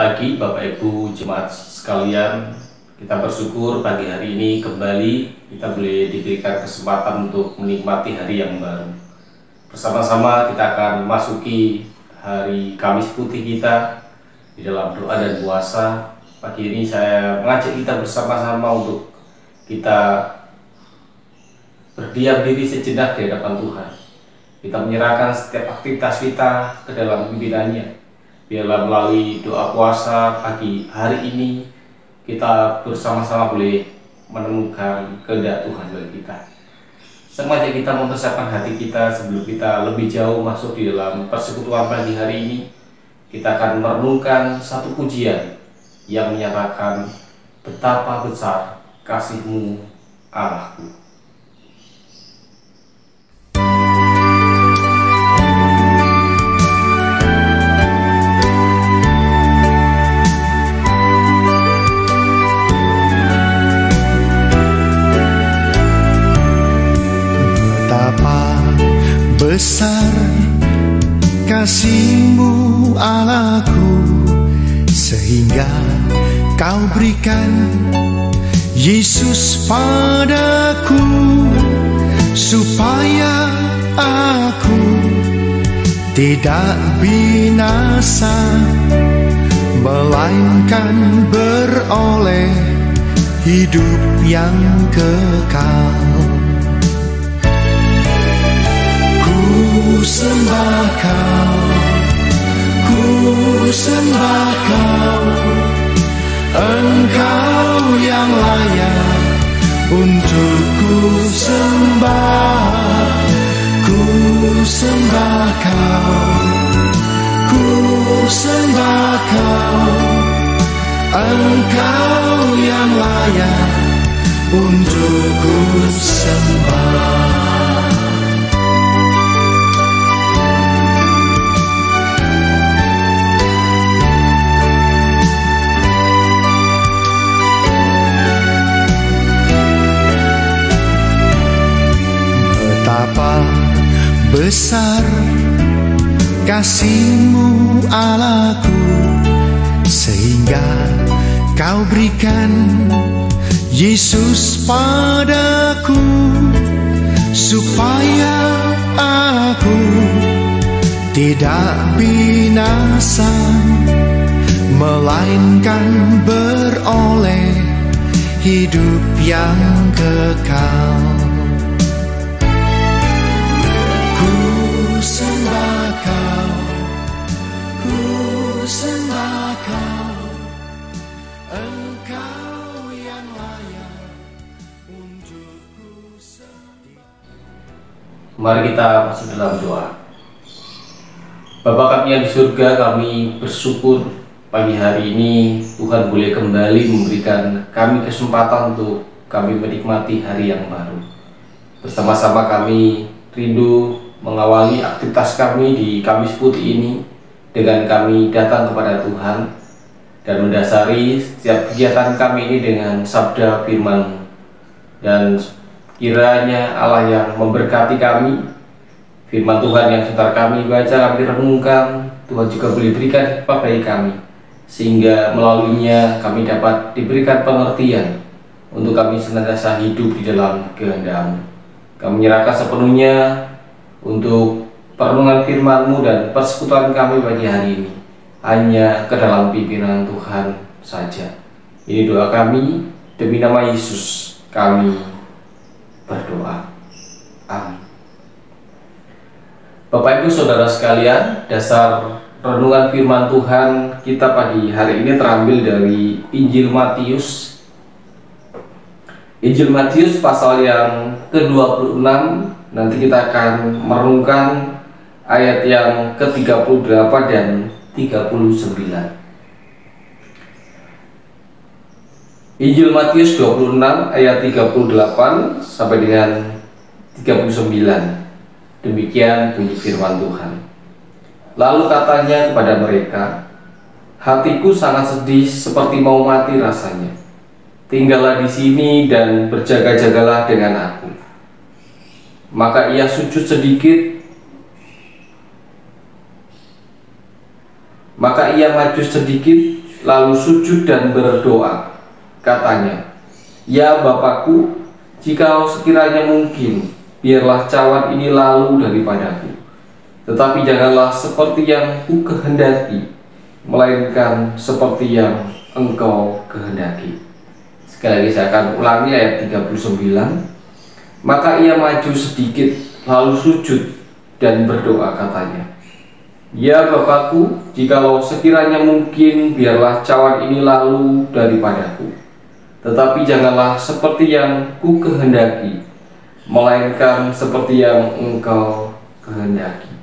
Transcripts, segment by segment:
Selamat pagi Bapak Ibu Jemaat sekalian. Kita bersyukur pagi hari ini kembali kita boleh diberikan kesempatan untuk menikmati hari yang baru. Bersama-sama kita akan memasuki hari Kamis Putih kita di dalam doa dan puasa. Pagi ini saya mengajak kita bersama-sama untuk kita berdiam diri sejenak di hadapan Tuhan. Kita menyerahkan setiap aktivitas kita ke dalam pimpinannya. Biarlah melalui doa puasa pagi hari ini kita bersama-sama boleh menemukan kehendak Tuhan bagi kita. Sengaja kita mempersiapkan hati kita sebelum kita lebih jauh masuk di dalam persekutuan pagi hari ini. Kita akan merenungkan satu pujian yang menyatakan betapa besar kasih-Mu Allahku. Besar kasih-Mu Allahku, sehingga Kau berikan Yesus padaku, supaya aku tidak binasa, melainkan beroleh hidup yang kekal. Ku sembah Kau, ku sembah Kau, Engkau yang layak untuk ku sembah. Ku sembah Kau, ku sembah Kau, Engkau yang layak untuk ku sembah. Betapa besar kasih-Mu Allahku, sehingga Kau berikan Yesus padaku, supaya aku tidak binasa, melainkan beroleh hidup yang kekal. Ku sembah Kau, ku sembah Kau, Engkau yang layak untuk ku sembah. Mari kita masuk dalam doa. Bapa kami yang di surga, kami bersyukur pagi hari ini Tuhan boleh kembali memberikan kami kesempatan untuk kami menikmati hari yang baru. Bersama-sama kami rindu mengawali aktivitas kami di Kamis Putih ini dengan kami datang kepada Tuhan dan mendasari setiap kegiatan kami ini dengan sabda firman-Mu. Dan kiranya Allah yang memberkati kami, firman Tuhan yang sebentar kami baca, kami renungkan, Tuhan juga boleh berikan hikmat bagi kami, sehingga melaluinya kami dapat diberikan pengertian untuk kami senantiasa hidup di dalam kehendak-Mu. Kami menyerahkan sepenuhnya untuk perenungan firman-Mu dan persekutuan kami pagi hari ini hanya ke dalam pimpinan Tuhan saja. Ini doa kami, demi nama Yesus kami berdoa. Amin. Bapak Ibu Saudara sekalian, dasar renungan firman Tuhan kita pagi hari ini terambil dari Injil Matius. Injil Matius pasal yang ke-26. Nanti kita akan merenungkan ayat yang ke-38 dan 39. Injil Matius 26 ayat 38 sampai dengan 39. Demikian bunyi firman Tuhan. Lalu katanya kepada mereka, hatiku sangat sedih seperti mau mati rasanya. Tinggallah di sini dan berjaga-jagalah dengan aku. Maka ia sujud sedikit. Maka ia maju sedikit lalu sujud dan berdoa. Katanya, "Ya Bapakku, jikalau sekiranya mungkin, biarlah cawan ini lalu daripadaku. Tetapi janganlah seperti yang ku kehendaki, melainkan seperti yang Engkau kehendaki." Sekali lagi saya akan ulangi ayat 39. Maka ia maju sedikit, lalu sujud dan berdoa, katanya, "Ya Bapakku, jikalau sekiranya mungkin, biarlah cawan ini lalu daripadaku. Tetapi janganlah seperti yang ku kehendaki, melainkan seperti yang Engkau kehendaki."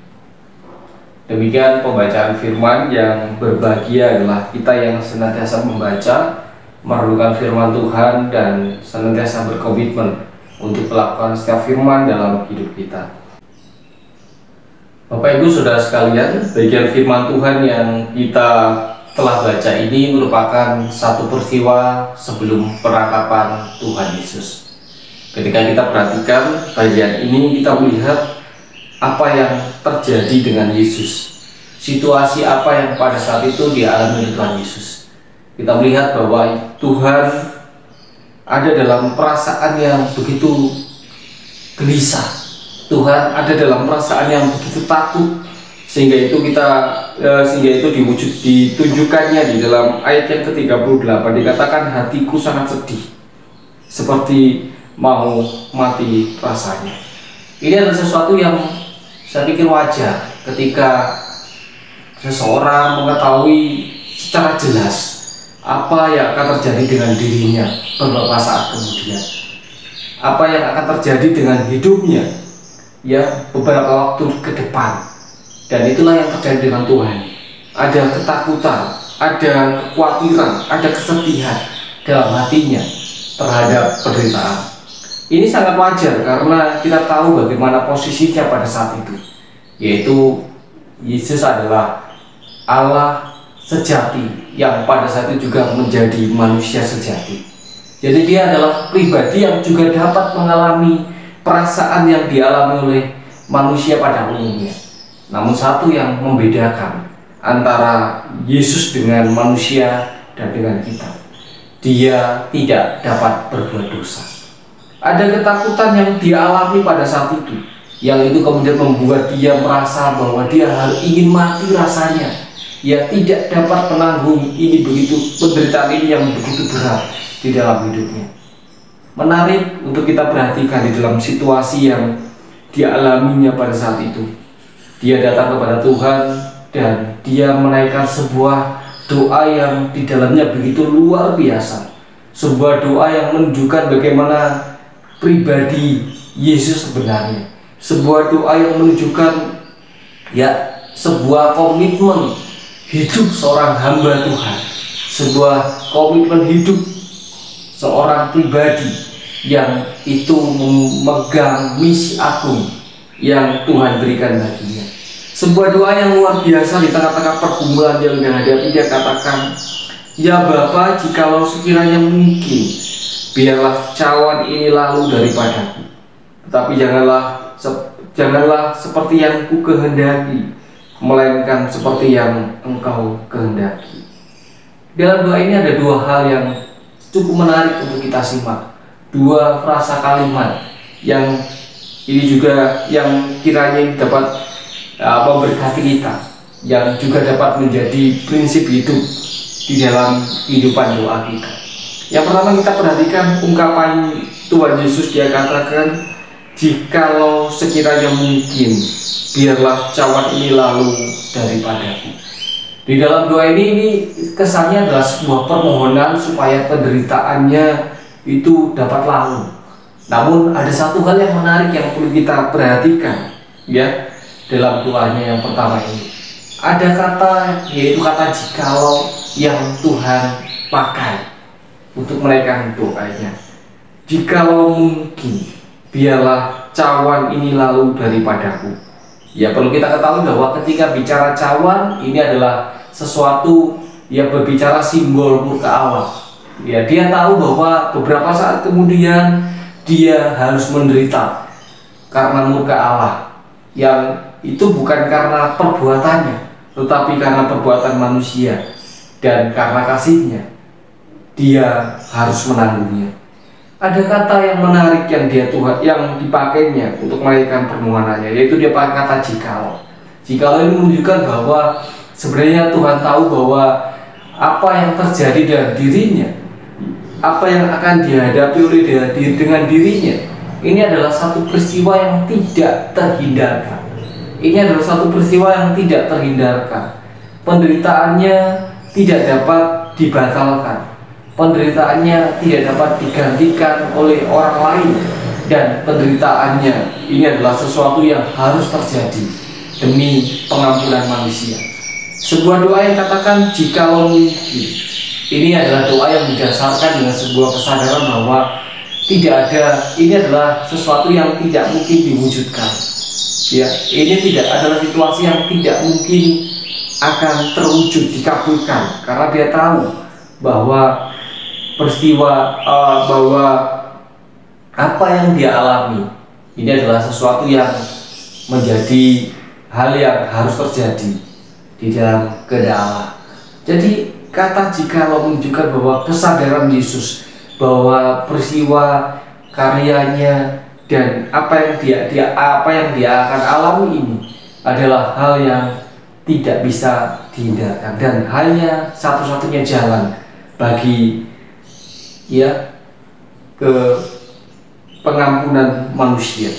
Demikian pembacaan firman. Yang berbahagia adalah kita yang senantiasa membaca, merenungkan firman Tuhan, dan senantiasa berkomitmen untuk melakukan setiap firman dalam hidup kita. Bapak Ibu Saudara sekalian, bagian firman Tuhan yang kita telah baca ini merupakan satu peristiwa sebelum penangkapan Tuhan Yesus. Ketika kita perhatikan bagian ini, kita melihat apa yang terjadi dengan Yesus, situasi apa yang pada saat itu dialami oleh Tuhan Yesus. Kita melihat bahwa Tuhan ada dalam perasaan yang begitu gelisah. Tuhan ada dalam perasaan yang begitu takut, sehingga itu ditunjukkannya di dalam ayat yang ke-38, dikatakan, "Hatiku sangat sedih, seperti mau mati rasanya." Ini adalah sesuatu yang saya pikir wajar ketika seseorang mengetahui secara jelas apa yang akan terjadi dengan dirinya beberapa saat kemudian, apa yang akan terjadi dengan hidupnya ya beberapa waktu ke depan. Dan itulah yang terjadi dengan Tuhan. Ada ketakutan, ada kekhawatiran, ada kesedihan dalam hatinya terhadap penderitaan. Ini sangat wajar karena kita tahu bagaimana posisinya pada saat itu, yaitu Yesus adalah Allah sejati yang pada saat itu juga menjadi manusia sejati. Jadi dia adalah pribadi yang juga dapat mengalami perasaan yang dialami oleh manusia pada umumnya. Namun satu yang membedakan antara Yesus dengan manusia dan dengan kita, dia tidak dapat berbuat dosa. Ada ketakutan yang dialami pada saat itu, yang itu kemudian membuat dia merasa bahwa dia ingin mati rasanya. Ya tidak dapat menanggung ini penderitaan ini yang begitu berat di dalam hidupnya. Menarik untuk kita perhatikan di dalam situasi yang dialaminya pada saat itu. Dia datang kepada Tuhan dan dia menaikkan sebuah doa yang di dalamnya begitu luar biasa. Sebuah doa yang menunjukkan bagaimana pribadi Yesus sebenarnya. Sebuah doa yang menunjukkan ya sebuah komitmen hidup seorang hamba Tuhan, sebuah komitmen hidup seorang pribadi yang itu memegang misi agung yang Tuhan berikan baginya. Sebuah doa yang luar biasa di tengah-tengah pergumulan yang dihadapi. Dia katakan, "Ya Bapa, jikalau sekiranya mungkin, biarlah cawan ini lalu daripadaku. Tetapi janganlah seperti yang ku kehendaki, melainkan seperti yang Engkau kehendaki." Dalam doa ini ada dua hal yang cukup menarik untuk kita simak. Dua frasa kalimat yang ini juga yang kiranya dapat memberkati kita, yang juga dapat menjadi prinsip hidup di dalam kehidupan doa kita. Yang pertama, kita perhatikan ungkapan Tuhan Yesus. Dia katakan, "Jikalau sekiranya mungkin, biarlah cawan ini lalu daripadaku." Di dalam doa ini kesannya adalah sebuah permohonan supaya penderitaannya itu dapat lalu. Namun ada satu hal yang menarik yang perlu kita perhatikan ya dalam doanya yang pertama ini. Ada kata, yaitu kata jikalau, yang Tuhan pakai untuk menaikkan doanya. Jikalau mungkin, biarlah cawan ini lalu daripadaku. Ya perlu kita ketahui bahwa ketika bicara cawan, ini adalah sesuatu yang berbicara simbol murka Allah. Ya, dia tahu bahwa beberapa saat kemudian dia harus menderita karena murka Allah, yang itu bukan karena perbuatannya, tetapi karena perbuatan manusia. dan karena kasihnya dia harus menanggungnya. Ada kata yang menarik yang dipakainya untuk menaikkan permohonannya, yaitu dia pakai kata jikalau. Jikalau ini menunjukkan bahwa sebenarnya Tuhan tahu bahwa apa yang terjadi dalam dirinya, apa yang akan dihadapi oleh dengan dirinya, ini adalah satu peristiwa yang tidak terhindarkan. Ini adalah satu peristiwa yang tidak terhindarkan. Penderitaannya tidak dapat dibatalkan. Penderitaannya tidak dapat digantikan oleh orang lain, dan penderitaannya ini adalah sesuatu yang harus terjadi demi pengampunan manusia. Sebuah doa yang katakan jikalau mungkin, ini adalah doa yang didasarkan dengan sebuah kesadaran bahwa tidak ada, ini adalah sesuatu yang tidak mungkin diwujudkan. Ya, ini tidak adalah situasi yang tidak mungkin akan terwujud, dikabulkan, karena dia tahu bahwa peristiwa bahwa apa yang dia alami ini adalah sesuatu yang menjadi hal yang harus terjadi di dalam kehendak Allah. Jadi kata jikalau menunjukkan bahwa kesadaran Yesus bahwa peristiwa karyanya dan apa yang dia akan alami ini adalah hal yang tidak bisa dihindarkan, dan hanya satu-satunya jalan bagi ke pengampunan manusia.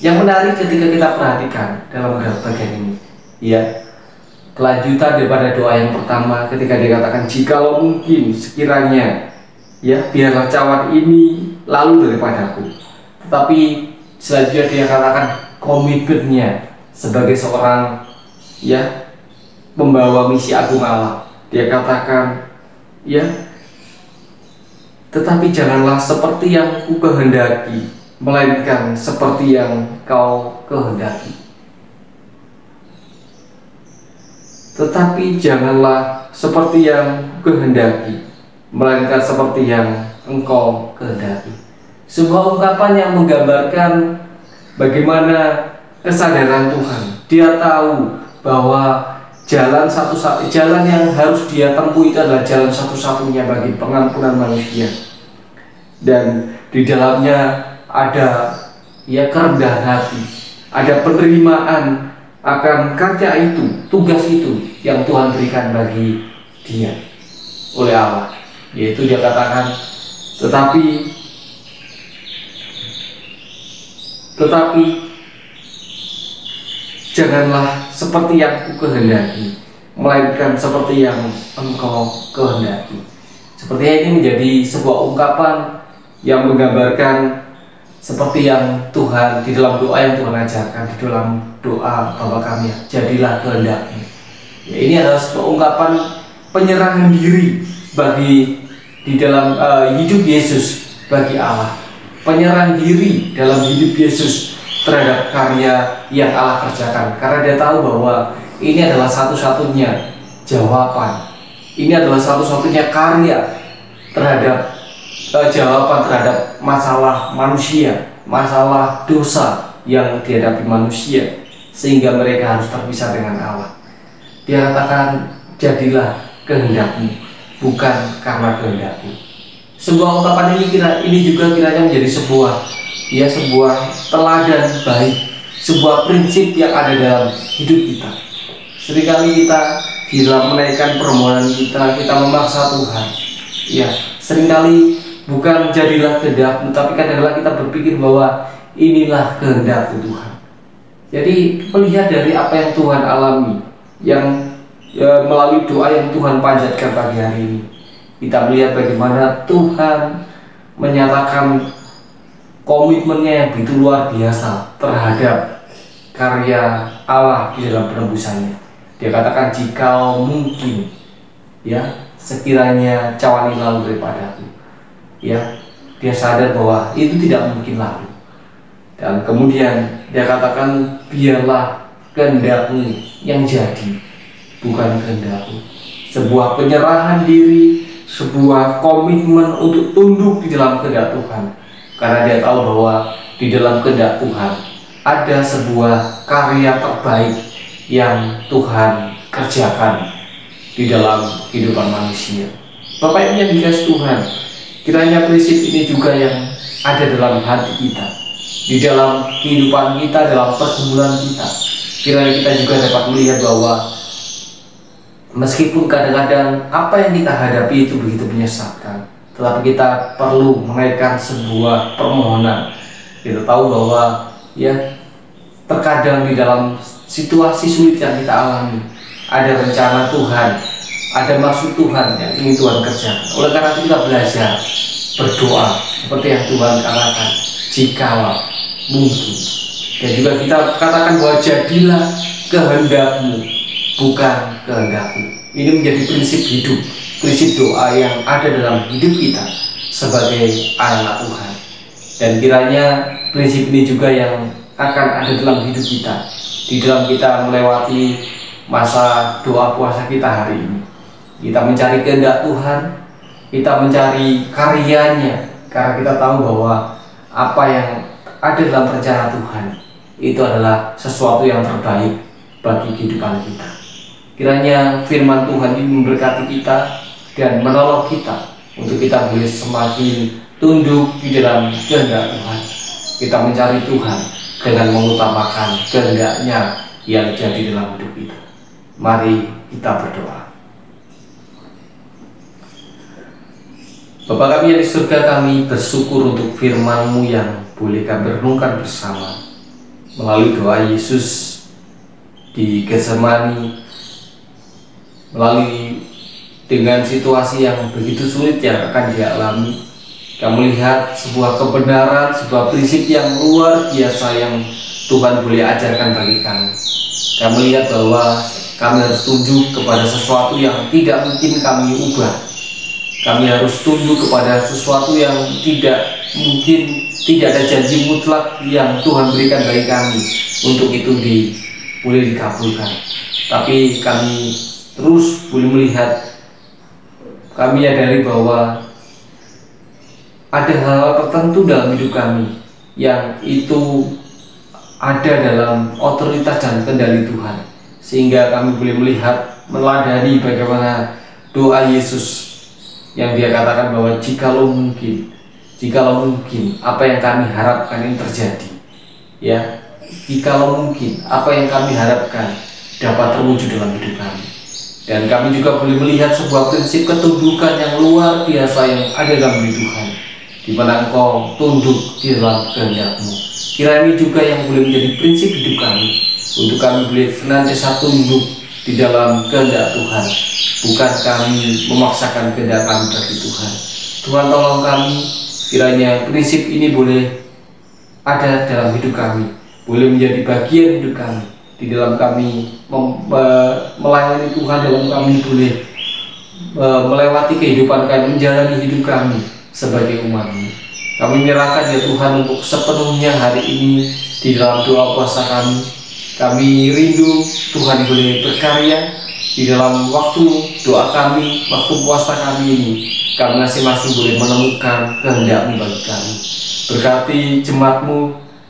Yang menarik ketika kita perhatikan dalam bagian ini, kelanjutan daripada doa yang pertama ketika dikatakan jikalau mungkin sekiranya, biarlah cawan ini lalu daripadaku. Tetapi selanjutnya dia katakan komitmennya sebagai seorang membawa misi agung Allah. Dia katakan tetapi janganlah seperti yang ku kehendaki, melainkan seperti yang kau kehendaki. Tetapi janganlah seperti yang kehendaki, melainkan seperti yang engkau kehendaki. Sebuah ungkapan yang menggambarkan bagaimana kesadaran Tuhan. Dia tahu bahwa jalan yang harus dia tempuh itu adalah jalan satu-satunya bagi pengampunan manusia, dan di dalamnya ada kerendahan hati, ada penerimaan akan karya itu, tugas itu yang Tuhan berikan bagi dia oleh Allah, yaitu dia katakan tetapi janganlah seperti yang ku kehendaki, melainkan seperti yang engkau kehendaki. Sepertinya ini menjadi sebuah ungkapan yang menggambarkan seperti yang Tuhan di dalam doa yang Tuhan ajarkan di dalam doa Bapa kami, jadilah kehendakmu. Ini adalah sebuah ungkapan penyerahan diri bagi di dalam hidup Yesus bagi Allah, penyerahan diri dalam hidup Yesus terhadap karya yang Allah kerjakan, karena dia tahu bahwa ini adalah satu-satunya jawaban, ini adalah satu-satunya karya terhadap jawaban terhadap masalah manusia, masalah dosa yang dihadapi manusia, sehingga mereka harus terpisah dengan Allah. Dia katakan jadilah kehendakmu, bukan karena kehendakku. Sebuah ungkapan ini juga kiranya menjadi sebuah teladan baik, sebuah prinsip yang ada dalam hidup kita. Seringkali kita di dalam menaikkan permohonan kita memaksa Tuhan. Seringkali bukan jadilah kehendakmu, tapi kadang-kadang kita berpikir bahwa inilah kehendakku Tuhan. Jadi melihat dari apa yang Tuhan alami, yang melalui doa yang Tuhan panjatkan pagi hari ini, kita melihat bagaimana Tuhan menyatakan komitmennya yang begitu luar biasa terhadap karya Allah di dalam penebusannya. Dia katakan jikalau mungkin, sekiranya cawan ini lalu daripadaku. Dia sadar bahwa itu tidak mungkin lalu, dan kemudian dia katakan biarlah kehendakmu yang jadi, bukan kehendakku. Sebuah penyerahan diri, sebuah komitmen untuk tunduk di dalam kehendak Tuhan, karena dia tahu bahwa di dalam kehendak Tuhan ada sebuah karya terbaik yang Tuhan kerjakan di dalam kehidupan manusia. Bapak Ibu yang dikasihi Tuhan, kiranya prinsip ini juga yang ada dalam hati kita, di dalam kehidupan kita, dalam pergumulan kita. Kiranya kita juga dapat melihat bahwa meskipun kadang-kadang apa yang kita hadapi itu begitu menyesatkan, tetapi kita perlu menaikkan sebuah permohonan. Kita tahu bahwa ya terkadang di dalam situasi sulit yang kita alami ada rencana Tuhan, ada maksud Tuhan yang ingin Tuhan kerjakan. Oleh karena itu kita belajar berdoa seperti yang Tuhan katakan, jikalau mungkin. Dan juga kita katakan bahwa jadilah kehendakmu, bukan kehendakku. Ini menjadi prinsip hidup, prinsip doa yang ada dalam hidup kita sebagai anak Tuhan. Dan kiranya prinsip ini juga yang akan ada dalam hidup kita, di dalam kita melewati masa doa puasa kita hari ini. Kita mencari kehendak Tuhan, kita mencari karyanya, karena kita tahu bahwa apa yang ada dalam rencana Tuhan itu adalah sesuatu yang terbaik bagi kehidupan kita. Kiranya firman Tuhan ini memberkati kita dan menolong kita untuk kita boleh semakin tunduk di dalam kehendak Tuhan. Kita mencari Tuhan dengan mengutamakan kehendaknya yang jadi dalam hidup kita. Mari kita berdoa. Bapa kami yang di surga, kami bersyukur untuk firman-Mu yang boleh kami renungkan bersama melalui doa Yesus di Getsemani, melalui dengan situasi yang begitu sulit yang akan dialami. Kami melihat sebuah kebenaran, sebuah prinsip yang luar biasa yang Tuhan boleh ajarkan bagi kami. Kami melihat bahwa kami harus tunduk kepada sesuatu yang tidak mungkin kami ubah. Kami harus tunduk kepada sesuatu yang tidak mungkin, tidak ada janji mutlak yang Tuhan berikan bagi kami untuk itu boleh dikabulkan. Tapi kami terus boleh melihat, kami menyadari bahwa ada hal-hal tertentu dalam hidup kami yang itu ada dalam otoritas dan kendali Tuhan, sehingga kami boleh melihat, meladani bagaimana doa Yesus yang dia katakan bahwa jikalau mungkin apa yang kami harapkan ini terjadi, ya, jikalau mungkin apa yang kami harapkan dapat terwujud dalam hidup kami. Dan kami juga boleh melihat sebuah prinsip ketundukan yang luar biasa yang ada dalam hidup Tuhan, di mana Engkau tunduk di dalam kehendak-Mu. Kiranya ini juga yang boleh menjadi prinsip hidup kami, untuk kami boleh senantiasa tunduk di dalam kehendak Tuhan, bukan kami memaksakan kehendak kami bagi Tuhan. Tuhan tolong kami, kiranya prinsip ini boleh ada dalam hidup kami, boleh menjadi bagian hidup kami, di dalam kami melayani Tuhan, dalam kami boleh melewati kehidupan kami, menjalani hidup kami sebagai umat-Mu. Kami menyerahkan ya Tuhan untuk sepenuhnya hari ini di dalam doa puasa kami. Kami rindu Tuhan boleh berkarya di dalam waktu doa kami, waktu puasa kami ini. Kami masing-masing boleh menemukan kehendak-Mu bagi kami. Berkati jemaat-Mu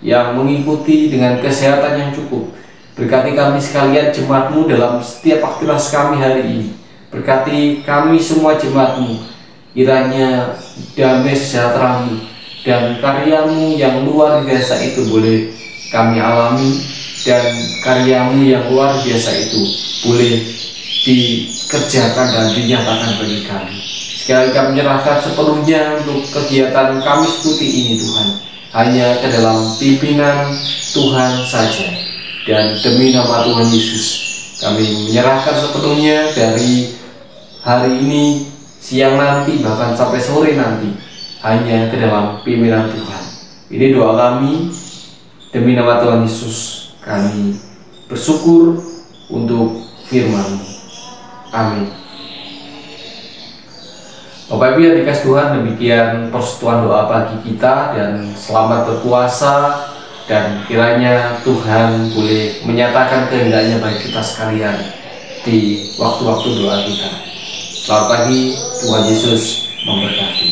yang mengikuti dengan kesehatan yang cukup. Berkati kami sekalian jemaat-Mu dalam setiap aktivitas kami hari ini. Berkati kami semua jemaat-Mu. Kiranya damai sejahtera-Mu dan karya-Mu yang luar biasa itu boleh kami alami, dan karya-Mu yang luar biasa itu boleh dikerjakan dan dinyatakan bagi kami. Sekali kami menyerahkan sepenuhnya untuk kegiatan kami seperti ini Tuhan, hanya ke dalam pimpinan Tuhan saja. Dan demi nama Tuhan Yesus, kami menyerahkan sepenuhnya dari hari ini, siang nanti, bahkan sampai sore nanti, hanya ke dalam pimpinan Tuhan. Ini doa kami, demi nama Tuhan Yesus kami bersyukur untuk firman-Mu. Amin. Bapak Ibu yang dikasihi Tuhan, demikian persekutuan doa pagi kita, dan selamat berpuasa, dan kiranya Tuhan boleh menyatakan kehendak-Nya bagi kita sekalian di waktu-waktu doa kita. Selamat pagi, Tuhan Yesus memberkati.